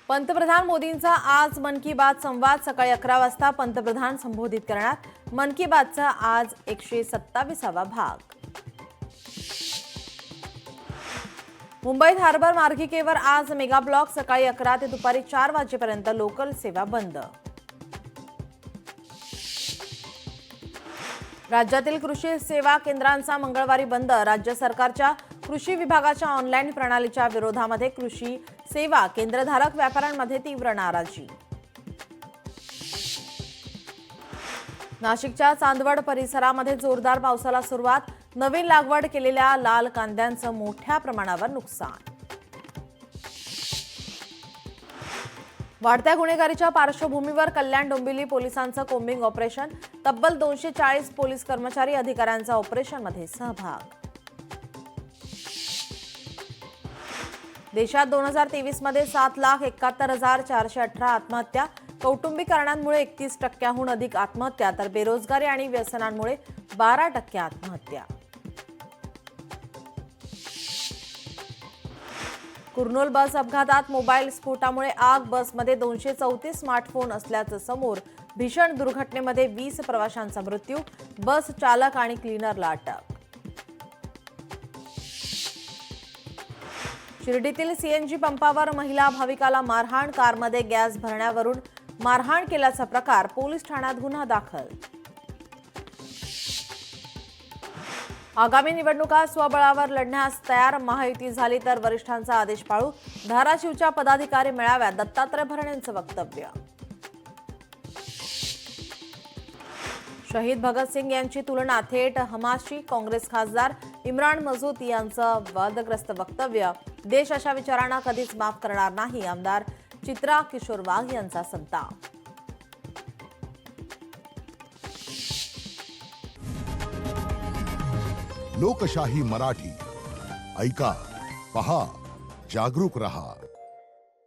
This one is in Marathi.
पंतप्रधान मोदींचा आज मन की बात संवाद सकाळी 11 वाजता पंतप्रधान संबोधित करणार। मन की बातचा आज 127वा भाग। मुंबईत हार्बर मार्गिकेवर आज मेगा ब्लॉक सकाळी 11 ते दुपारी 4 वाजेपर्यंत लोकल सेवा बंद। राज्यातील कृषी सेवा केंद्रांचा मंगळवारी बंद। राज्य सरकारच्या कृषी विभागाच्या ऑनलाईन प्रणालीच्या विरोधामध्ये कृषी सेवा केंद्रधारक व्यापाऱ्यांमध्ये तीव्र नाराजी। नाशिकच्या चांदवड परिसरामध्ये जोरदार पावसाला सुरुवात। नवीन लागवड केलेल्या लाल कांद्यांचं मोठ्या प्रमाणावर नुकसान। वाढत्या गुन्हेगारीच्या पार्श्वभूमीवर कल्याण डोंबिवली पोलिसांचं कोम्बिंग ऑपरेशन। तब्बल 240 पोलीस कर्मचारी अधिकाऱ्यांचा ऑपरेशनमध्ये सहभाग। देशात 2023 मध्ये 7,71,418 आत्महत्या। कौटुंबिक कारणांमुळे 31% अधिक आत्महत्या, तर बेरोजगारी आणि व्यसनांमुळे 12% आत्महत्या। कुर्नूल बस अपघातात मोबाईल स्फोटामुळे आग। बसमध्ये 234 स्मार्टफोन असल्याचं समोर। भीषण दुर्घटनेमध्ये 20 प्रवाशांचा मृत्यू। बस चालक आणि क्लीनरला अटक। शिर्डीतील सीएनजी पंपावर महिला भाविकाला मारहाण। कारमध्ये गॅस भरण्यावरून मारहाण केल्याचा प्रकार। पोलीस ठाण्यात गुन्हा दाखल। आगामी निवडणुका स्वबळावर लढण्यास तयार। महायुती झाली तर वरिष्ठांचा आदेश पाळू। धाराशिवच्या पदाधिकारी मेळाव्यात दत्तात्रय भरणेंचं वक्तव्य। शहीद भगतसिंग यांची तुलना थेट हमासशी। काँग्रेस खासदार इम्रान मसूद यांचं वादग्रस्त वक्तव्य। देश अशा विचारांना कधीच माफ करणार नाही। आमदार चित्रा किशोर वाघ यांचा संताप। लोकशाही मराठी ऐका, पहा, जागरूक रहा।